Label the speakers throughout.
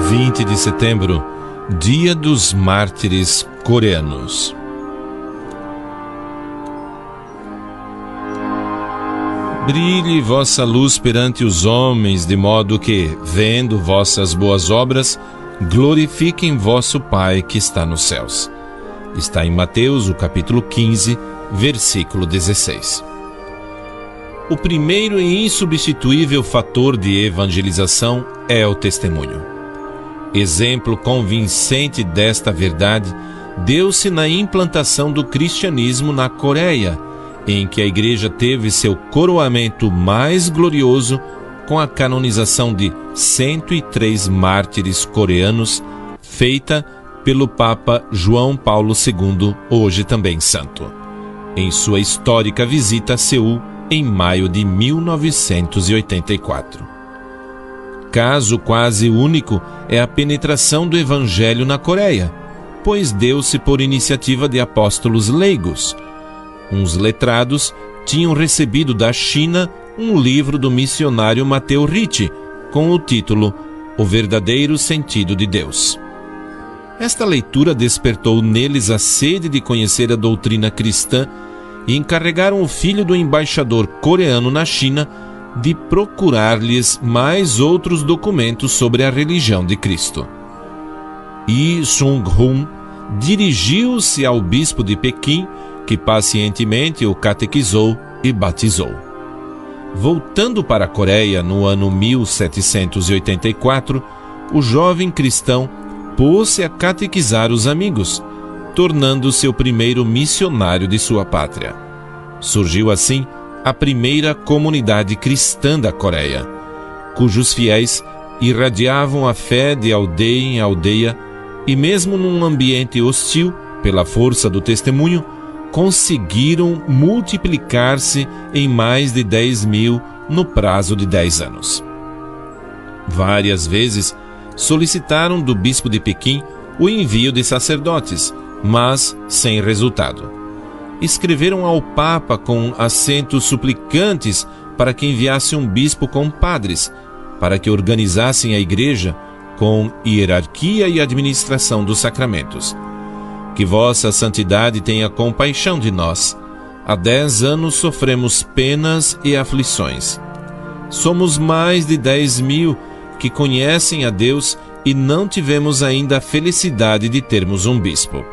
Speaker 1: 20 de setembro, Dia dos Mártires Coreanos. Brilhe vossa luz perante os homens, de modo que, vendo vossas boas obras, glorifiquem vosso Pai que está nos céus. Está em Mateus, o capítulo 15, versículo 16. O primeiro e insubstituível fator de evangelização é o testemunho. Exemplo convincente desta verdade deu-se na implantação do cristianismo na Coreia, em que a igreja teve seu coroamento mais glorioso com a canonização de 103 mártires coreanos, feita pelo Papa João Paulo II, hoje também santo, em sua histórica visita a Seul em maio de 1984. Caso quase único é a penetração do Evangelho na Coreia, pois deu-se por iniciativa de apóstolos leigos. Uns letrados tinham recebido da China um livro do missionário Matteo Ricci, com o título O Verdadeiro Sentido de Deus. Esta leitura despertou neles a sede de conhecer a doutrina cristã e encarregaram o filho do embaixador coreano na China de procurar-lhes mais outros documentos sobre a religião de Cristo. Yi Sung-hun dirigiu-se ao bispo de Pequim, que pacientemente o catequizou e batizou. Voltando para a Coreia no ano 1784, o jovem cristão pôs-se a catequizar os amigos, tornando-se o primeiro missionário de sua pátria. Surgiu assim a primeira comunidade cristã da Coreia, cujos fiéis irradiavam a fé de aldeia em aldeia e, mesmo num ambiente hostil, pela força do testemunho, conseguiram multiplicar-se em mais de 10.000 no prazo de 10 anos. Várias vezes solicitaram do bispo de Pequim o envio de sacerdotes, mas sem resultado. Escreveram ao Papa com acentos suplicantes para que enviasse um bispo com padres, para que organizassem a igreja com hierarquia e administração dos sacramentos. Que vossa santidade tenha compaixão de nós. Há 10 anos sofremos penas e aflições. Somos mais de 10.000 que conhecem a Deus e não tivemos ainda a felicidade de termos um bispo.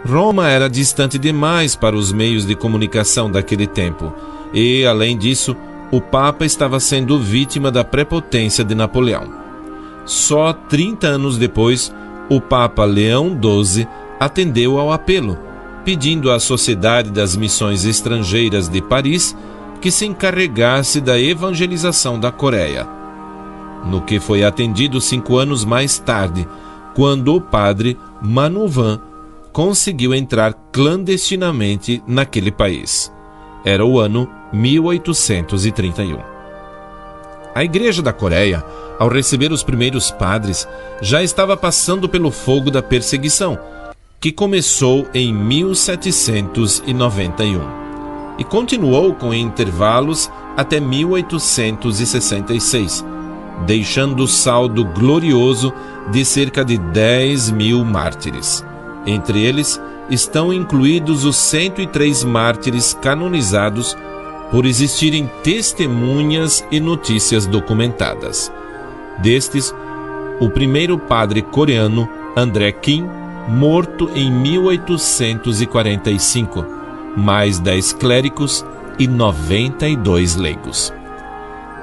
Speaker 1: Roma era distante demais para os meios de comunicação daquele tempo e, além disso, o Papa estava sendo vítima da prepotência de Napoleão. Só 30 anos depois, o Papa Leão XII atendeu ao apelo, pedindo à Sociedade das Missões Estrangeiras de Paris que se encarregasse da evangelização da Coreia. No que foi atendido 5 anos mais tarde, quando o padre Manuvan conseguiu entrar clandestinamente naquele país. Era o ano 1831. A Igreja da Coreia, ao receber os primeiros padres, já estava passando pelo fogo da perseguição, que começou em 1791 e continuou com intervalos até 1866, deixando o saldo glorioso de cerca de 10.000 mártires. Entre eles estão incluídos os 103 mártires canonizados por existirem testemunhas e notícias documentadas. Destes, o primeiro padre coreano, André Kim, morto em 1845, mais 10 clérigos e 92 leigos.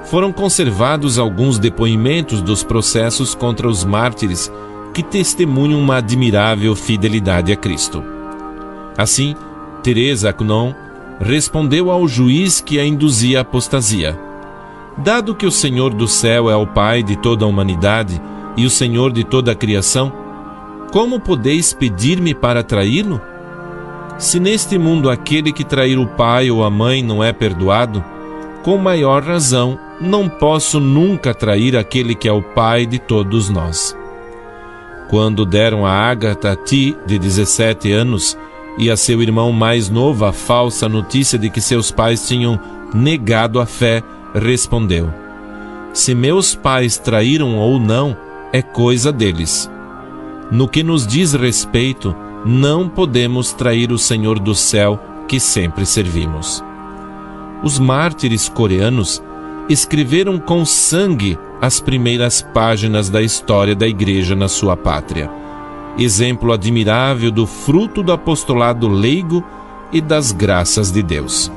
Speaker 1: Foram conservados alguns depoimentos dos processos contra os mártires que testemunham uma admirável fidelidade a Cristo. Assim, Teresa Acnon respondeu ao juiz que a induzia à apostasia: dado que o Senhor do céu é o Pai de toda a humanidade e o Senhor de toda a criação, como podeis pedir-me para traí-lo? Se neste mundo aquele que trair o pai ou a mãe não é perdoado, com maior razão não posso nunca trair aquele que é o Pai de todos nós. Quando deram a Agatha T, de 17 anos, e a seu irmão mais novo a falsa notícia de que seus pais tinham negado a fé, respondeu: Se meus pais traíram ou não, é coisa deles. No que nos diz respeito, não podemos trair o Senhor do céu que sempre servimos. Os mártires coreanos escreveram com sangue as primeiras páginas da história da Igreja na sua pátria, exemplo admirável do fruto do apostolado leigo e das graças de Deus.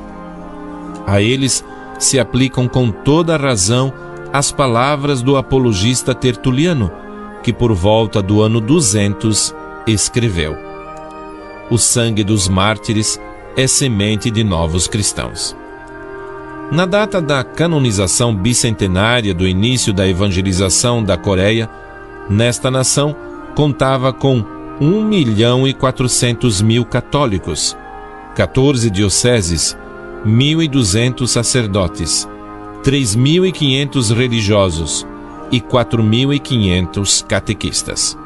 Speaker 1: A eles se aplicam com toda a razão as palavras do apologista Tertuliano, que por volta do ano 200 escreveu: o sangue dos mártires é semente de novos cristãos. Na data da canonização bicentenária do início da evangelização da Coreia, nesta nação contava com 1.400.000 católicos, 14 dioceses, 1.200 sacerdotes, 3.500 religiosos e 4.500 catequistas.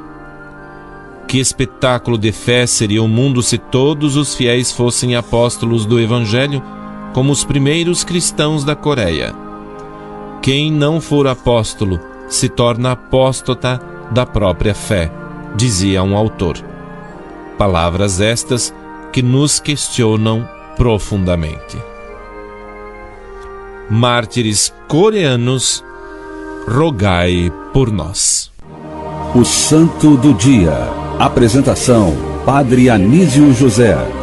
Speaker 1: Que espetáculo de fé seria o mundo se todos os fiéis fossem apóstolos do Evangelho, como os primeiros cristãos da Coreia. Quem não for apóstolo se torna apóstata da própria fé, dizia um autor. Palavras estas que nos questionam profundamente. Mártires coreanos, rogai por nós.
Speaker 2: O Santo do Dia. Apresentação: Padre Anísio José.